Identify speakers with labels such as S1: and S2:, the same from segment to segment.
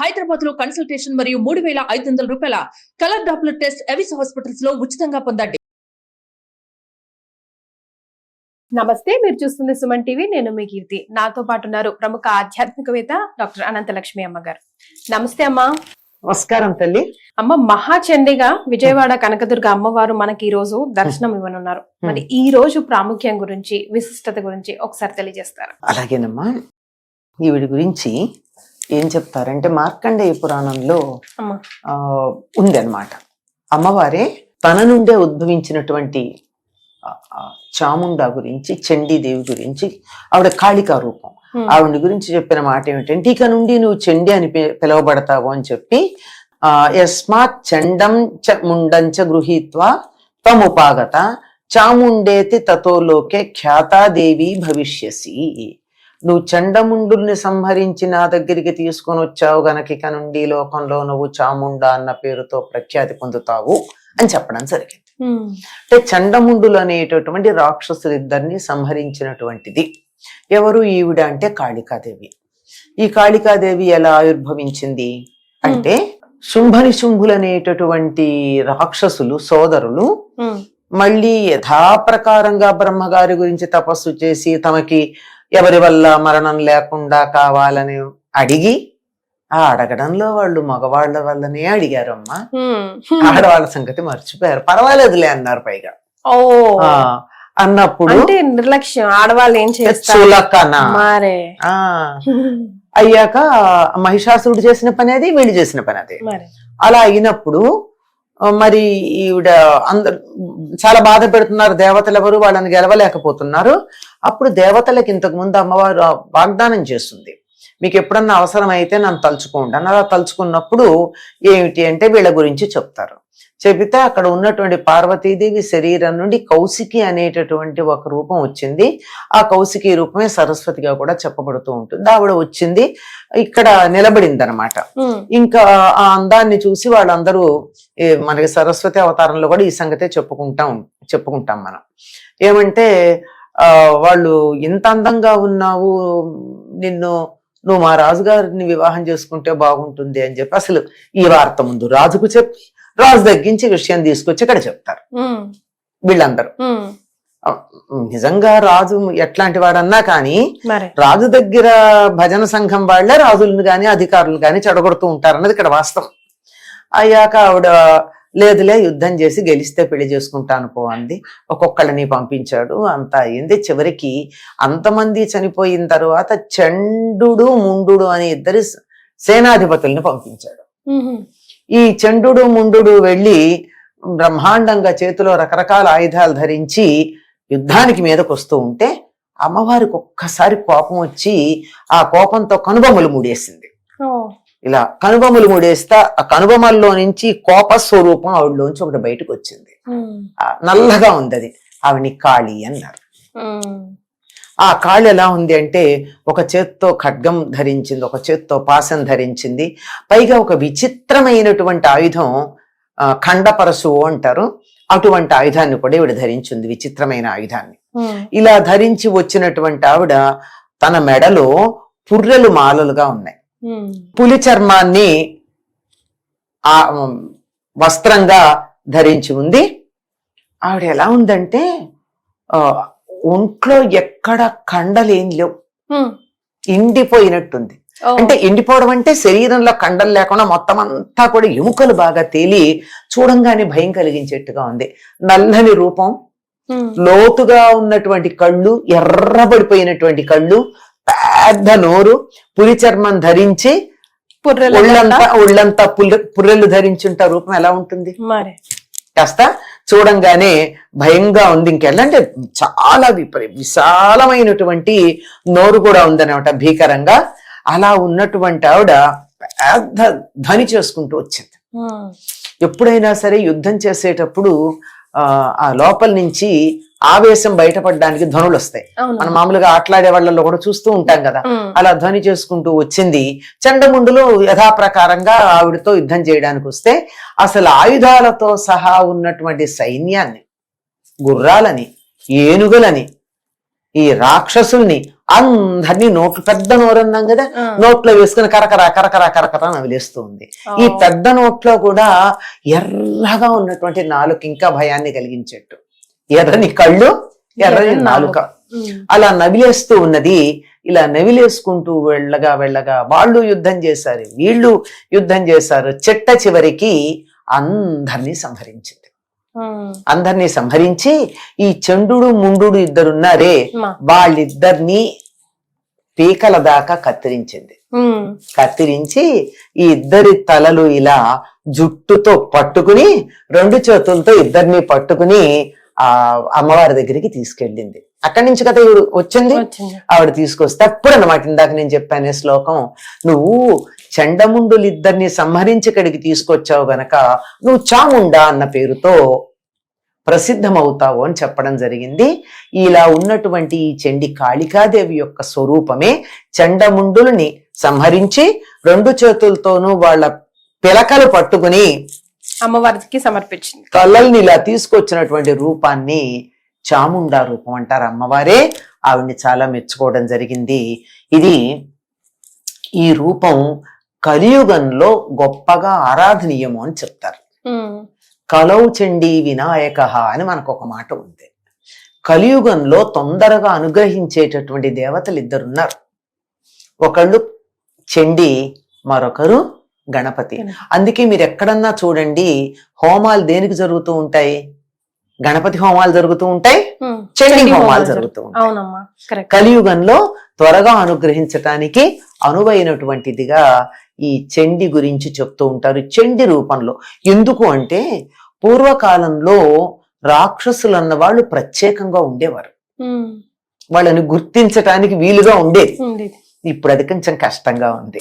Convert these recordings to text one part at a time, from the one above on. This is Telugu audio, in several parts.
S1: హైదరాబాద్ లో కన్సల్టేషన్ మరియు 3,500 రూపాయల colour Doppler test Avis hospitals లో ఉచితంగా పొందండి.
S2: నమస్తే, మీరు చూస్తుంది సుమన్ టీవీ. నేను మీ కీర్తి. నాతో పాటు ఉన్నారు ప్రముఖ ఆధ్యాత్మికవేత్త డాక్టర్ అనంతలక్ష్మి అమ్మగారు. నమస్తే అమ్మా.
S3: నమస్కారం తల్లి.
S2: అమ్మ, మహాచండిగా విజయవాడ కనకదుర్గ అమ్మవారు మనకి ఈ రోజు దర్శనం ఇవ్వనున్నారు. మరి ఈ రోజు ప్రాముఖ్యం గురించి, విశిష్టత గురించి ఒకసారి తెలియజేస్తారు.
S3: అలాగేనమ్మా. ఈవిడి గురించి ఏం చెప్తారంటే మార్కండేయ పురాణంలో ఉంది అన్నమాట. అమ్మవారే తన నుండే ఉద్భవించినటువంటి చాముండా గురించి, చండీదేవి గురించి, ఆవిడ కాళికా రూపం, ఆవిడ గురించి చెప్పిన మాట ఏమిటంటే, ఇక నుండి నువ్వు చండి అని పిలువబడతావు అని చెప్పి, యస్మాత్ చండం చ ముండంచ గృహీత్వా త్వముపాగత చాముండేతి తతోలోకే ఖ్యాతాదేవి భవిష్యసి. నువ్వు చండముండుల్ని సంహరించి నా దగ్గరికి తీసుకొని వచ్చావు గనక ఇక నుండి లోకంలో నువ్వు చాముండా అన్న పేరుతో ప్రఖ్యాతి పొందుతావు అని చెప్పడం జరిగింది. అంటే చండముండులు అనేటటువంటి రాక్షసులిద్దరిని సంహరించినటువంటిది ఎవరు? ఈవిడ అంటే కాళికాదేవి. ఈ కాళికాదేవి ఎలా ఆవిర్భవించింది అంటే, శుంభనిశుంభులు అనేటటువంటి రాక్షసులు సోదరులు మళ్ళీ యథాప్రకారంగా బ్రహ్మగారి గురించి తపస్సు చేసి తమకి ఎవరి వల్ల మరణం లేకుండా కావాలని అడిగి, ఆ అడగడంలో వాళ్ళు మగవాళ్ల వల్లనే అడిగారమ్మా. ఆడవాళ్ళ సంగతి మర్చిపోయారు. పర్వాలేదులే అన్నారు పైగా. అన్నప్పుడు
S2: నిర్లక్ష్యం, ఆడవాళ్ళు ఏం చేస్తారు
S3: అయ్యాక మహిషాసురుడు చేసిన పని అది, వీళ్ళు చేసిన పని అది. అలా అయినప్పుడు మరి ఈవిడ అందరు చాలా బాధ పెడుతున్నారు. దేవతలు ఎవరు వాళ్ళని గెలవలేకపోతున్నారు. అప్పుడు దేవతలకు ఇంతకు ముందు అమ్మవారు వాగ్దానం చేస్తుంది, మీకు ఎప్పుడన్నా అవసరం అయితే నన్ను తలుచుకోండి అని. అలా తలుచుకున్నప్పుడు ఏమిటి అంటే వీళ్ళ గురించి చెప్తారు. చెబితే అక్కడ ఉన్నటువంటి పార్వతీదేవి శరీరం నుండి కౌశికి అనేటటువంటి ఒక రూపం వచ్చింది. ఆ కౌశికి రూపమే సరస్వతిగా కూడా చెప్పబడుతూ ఉంటుంది. ఆవిడ వచ్చింది, ఇక్కడ నిలబడింది అనమాట. ఇంకా ఆ అందాన్ని చూసి వాళ్ళందరూ, మనకి సరస్వతి అవతారంలో కూడా ఈ సంగతే చెప్పుకుంటాం మనం. ఏమంటే వాళ్ళు ఇంత అందంగా ఉన్నావు, నువ్వు మా రాజుగారిని వివాహం చేసుకుంటే బాగుంటుంది అని చెప్పి అసలు ఈ వార్త ముందు రాజుకు చెప్పి, రాజు తగ్గించి విషయం తీసుకొచ్చి ఇక్కడ చెప్తారు వీళ్ళందరూ. నిజంగా రాజు ఎట్లాంటి వాడన్నా కానీ రాజు దగ్గర భజన సంఘం వాళ్లే రాజులను గాని అధికారులు గాని చెడగొడుతూ ఉంటారన్నది ఇక్కడ వాస్తవం. అయ్యాక ఆవిడ లేదులే, యుద్ధం చేసి గెలిస్తే పెళ్లి చేసుకుంటాను పో అంది. ఒక్కొక్కళ్ళని పంపించాడు. అంతా అయింది. చివరికి అంతమంది చనిపోయిన తర్వాత చండు ముండు అని ఇద్దరి సేనాధిపతుల్ని పంపించాడు. ఈ చండు ముండు వెళ్ళి బ్రహ్మాండంగా చేతిలో రకరకాల ఆయుధాలు ధరించి యుద్ధానికి మీదకు వస్తూ ఉంటే అమ్మవారికి ఒక్కసారి కోపం వచ్చి ఆ కోపంతో కనుబొమ్మలు మూడేసింది. ఇలా కనుబొమ్మలు మూడేస్తా ఆ కనుబొమ్మల్లో నుంచి కోప స్వరూపం ఆవిడలోంచి ఒకటి బయటకు వచ్చింది. నల్లగా ఉంది అది. ఆవిడ్ని కాళి అన్నారు. ఆ కాళి ఎలా ఉంది అంటే, ఒక చేత్తో ఖడ్గం ధరించింది, ఒక చేత్తో పాశం ధరించింది. పైగా ఒక విచిత్రమైనటువంటి ఆయుధం, ఖండపరశువు అంటారు, అటువంటి ఆయుధాన్ని కూడా ఈవిడ ధరించింది, విచిత్రమైన ఆయుధాన్ని. ఇలా ధరించి వచ్చినటువంటి ఆవిడ తన మెడలో పుర్రెలు మాలలుగా ఉన్నాయి. పులి చర్మాన్ని వస్త్రంగా ధరించి ఉంది. ఆవిడ ఎలా ఉందంటే, ఒంట్లో ఎక్కడ కండలేం లేవు, ఎండిపోయినట్టుంది. అంటే ఎండిపోవడం అంటే శరీరంలో కండలు లేకుండా మొత్తం అంతా కూడా ఎముకలు బాగా తేలి చూడంగానే భయం కలిగించేట్టుగా ఉంది. నల్లని రూపం, లోతుగా ఉన్నటువంటి కళ్ళు, ఎర్రబడిపోయినటువంటి కళ్ళు, పెద్ద నోరు, పులి చర్మం ధరించి ఒళ్ళంతా పుర్రెలు ధరించుంటా రూపం ఎలా ఉంటుంది కాస్త చూడంగానే భయంగా ఉంది. ఇంకెళ్ళంటే చాలా విశాలమైనటువంటి నోరు కూడా ఉందన్నమాట, భీకరంగా. అలా ఉన్నటువంటి ఆవిడ పెద్ద ధ్వని చేసుకుంటూ వచ్చింది. ఎప్పుడైనా సరే యుద్ధం చేసేటప్పుడు ఆ లోపల నుంచి ఆవేశం బయటపడడానికి ధ్వనులు వస్తాయి. మనం మామూలుగా ఆటలాడే వాళ్ళలో కూడా చూస్తూ ఉంటాం కదా. అలా ధ్వని చేసుకుంటూ వచ్చింది. చండముండులు యథాప్రకారంగా ఆవిడతో యుద్ధం చేయడానికి వస్తే అసలు ఆయుధాలతో సహా ఉన్నటువంటి సైన్యాన్ని, గుర్రాలని, ఏనుగులని, ఈ రాక్షసుల్ని అందరినీ నోట్లు, పెద్ద నోరు అన్నాం కదా, నోట్లో వేసుకుని కరకర నవిలేస్తూ ఉంది. ఈ పెద్ద నోట్లో కూడా ఎర్రగా ఉన్నటువంటి నాలుక ఇంకా భయాన్ని కలిగించేట్టు, ఎర్రని కళ్ళు, ఎర్రని నాలుక, అలా నవిలేస్తూ ఉన్నది. ఇలా నవిలేసుకుంటూ వెళ్ళగా వాళ్ళు యుద్ధం చేశారు, వీళ్ళు యుద్ధం చేశారు. చిట్ట చివరికి అందరినీ సంహరించింది. అందరినీ సంహరించి ఈ చండు ముండు ఇద్దరున్నారే, వాళ్ళిద్దరినీ పీకల దాకా కత్తిరించింది. కత్తిరించి ఈ ఇద్దరి తలలు ఇలా జుట్టుతో పట్టుకుని, రెండు చేతులతో ఇద్దరిని పట్టుకుని ఆ అమ్మవారి దగ్గరికి తీసుకెళ్ళింది. అక్కడి నుంచి కదా ఇవి వచ్చింది. ఆవిడ తీసుకొస్తే అప్పుడు అన్నమాట ఇందాక నేను చెప్పానే శ్లోకం, నువ్వు చండముండులు ఇద్దరిని సంహరించి ఇక్కడికి తీసుకొచ్చావు గనక నువ్వు చాముండా అన్న పేరుతో ప్రసిద్ధమవుతావు అని చెప్పడం జరిగింది. ఇలా ఉన్నటువంటి ఈ చండి కాళికాదేవి యొక్క స్వరూపమే చండముండుల్ని సంహరించి రెండు చేతులతోనూ వాళ్ళ పిలకలు పట్టుకుని
S2: అమ్మవారికి సమర్పించింది.
S3: కళ్ళల్ని ఇలా తీసుకొచ్చినటువంటి రూపాన్ని చాముండా రూపం అంటారు. అమ్మవారే ఆవిడ్ని చాలా మెచ్చుకోవడం జరిగింది. ఈ రూపం కలియుగంలో గొప్పగా ఆరాధనీయము అని చెప్తారు. కలౌ చండీ వినాయక అని మనకు ఒక మాట ఉంది. కలియుగంలో తొందరగా అనుగ్రహించేటటువంటి దేవతలు ఇద్దరున్నారు. ఒకళ్ళు చండీ, మరొకరు గణపతి. అందుకే మీరు ఎక్కడన్నా చూడండి, హోమాలు దేనికి జరుగుతూ ఉంటాయి? గణపతి హోమాలు జరుగుతూ ఉంటాయి, చండీ హోమాలు జరుగుతూ ఉంటాయి. కలియుగంలో త్వరగా అనుగ్రహించటానికి అనువైనటువంటిదిగా ఈ చండి గురించి చెప్తూ ఉంటారు, చండి రూపంలో. ఎందుకు అంటే పూర్వకాలంలో రాక్షసులు అన్న వాళ్ళు ప్రత్యేకంగా ఉండేవారు, వాళ్ళని గుర్తించటానికి వీలుగా ఉండేది. ఇప్పుడు అది కొంచెం కష్టంగా ఉంది,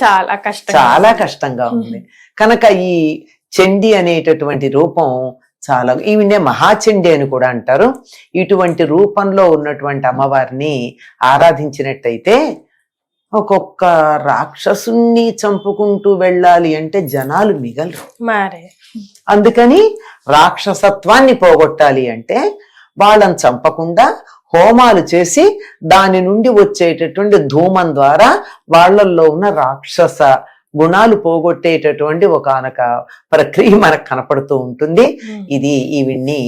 S3: చాలా కష్టంగా ఉంది. కనుక ఈ చండి అనేటటువంటి రూపం చాలా, ఈవినే మహాచండి అని కూడా అంటారు. ఇటువంటి రూపంలో ఉన్నటువంటి అమ్మవారిని ఆరాధించినట్టయితే ఒక్కొక్క రాక్షసుని చంపుకుంటూ వెళ్ళాలి అంటే జనాలు మిగలరు. అందుకని రాక్షసత్వాన్ని పోగొట్టాలి అంటే వాళ్ళని చంపకుండా హోమాలు చేసి దాని నుండి వచ్చేటటువంటి ధూమం ద్వారా వాళ్ళల్లో ఉన్న రాక్షస గుణాలు పోగొట్టేటటువంటి ఒకనొక ప్రక్రియ మనకు కనపడుతూ ఉంటుంది. ఈవిడ్ని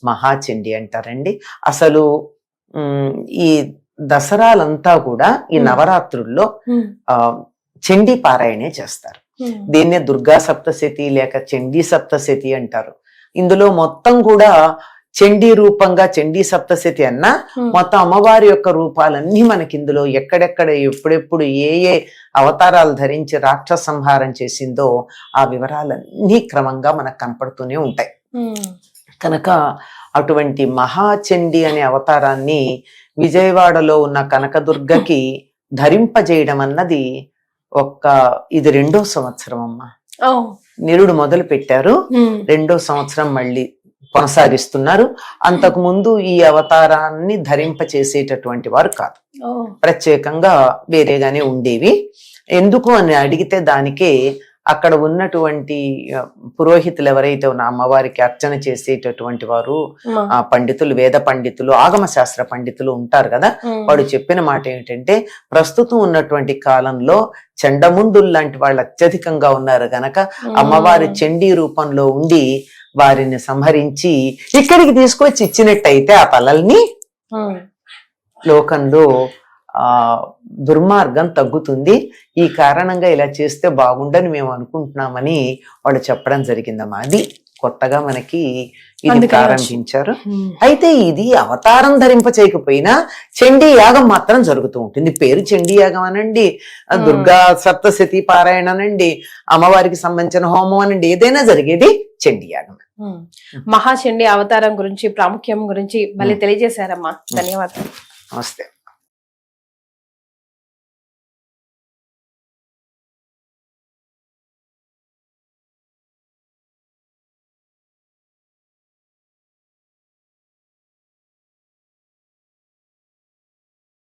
S3: మహాచండి అంటారండి. అసలు ఈ దసరాలంతా కూడా ఈ నవరాత్రుల్లో చండీ పారాయణే చేస్తారు. దీన్నే దుర్గా సప్తశతి లేక చండీ సప్తశతి అంటారు. ఇందులో మొత్తం కూడా చండీ రూపంగా చండీ సప్తశతి అన్నా మొత్తం అమ్మవారి యొక్క రూపాలన్నీ మనకి ఇందులో ఎక్కడెక్కడ ఎప్పుడెప్పుడు ఏ ఏ అవతారాలు ధరించి రాక్షస సంహారం చేసిందో ఆ వివరాలన్నీ క్రమంగా మనకు కనపడుతూనే ఉంటాయి. కనుక అటువంటి మహాచండి అనే అవతారాన్ని విజయవాడలో ఉన్న కనకదుర్గకి ధరింపజేయడం అన్నది ఇది 2వ సంవత్సరం అమ్మా. నిరుడు మొదలు పెట్టారు, 2వ సంవత్సరం మళ్ళీ కొనసాగిస్తున్నారు. అంతకు ముందు ఈ అవతారాన్ని ధరింప చేసేటటువంటి వారు కాదు, ప్రత్యేకంగా వేరేగానే ఉండేవి. ఎందుకు అని అడిగితే దానికే అక్కడ ఉన్నటువంటి పురోహితులు ఎవరైతే ఉన్న అమ్మవారికి అర్చన చేసేటటువంటి వారు పండితులు, వేద పండితులు, ఆగమ శాస్త్ర పండితులు ఉంటారు కదా, వాడు చెప్పిన మాట ఏమిటంటే ప్రస్తుతం ఉన్నటువంటి కాలంలో చండముండులు లాంటి వాళ్ళు అత్యధికంగా ఉన్నారు గనక అమ్మవారి చండీ రూపంలో ఉండి వారిని సంహరించి ఇక్కడికి తీసుకొచ్చి ఇచ్చినట్టయితే ఆ తలల్ని లోకంలో దుర్మార్గం తగ్గుతుంది. ఈ కారణంగా ఇలా చేస్తే బాగుండని మేము అనుకుంటున్నామని వాళ్ళు చెప్పడం జరిగిందమ్మా. అది కొత్తగా మనకి ఇది ప్రారంభించారు. అయితే ఇది అవతారం ధరింప చేయకపోయినా చండీ యాగం మాత్రం జరుగుతూ ఉంటుంది. పేరు చండీ యాగం అనండి, దుర్గా సప్తశతి పారాయణ అనండి, అమ్మవారికి సంబంధించిన హోమం అనండి, ఏదైనా జరిగేది చండీ యాగం.
S2: మహాచండీ అవతారం గురించి, ప్రాముఖ్యం గురించి మళ్ళీ తెలియజేశారమ్మా. ధన్యవాదాలు.
S3: నమస్తే.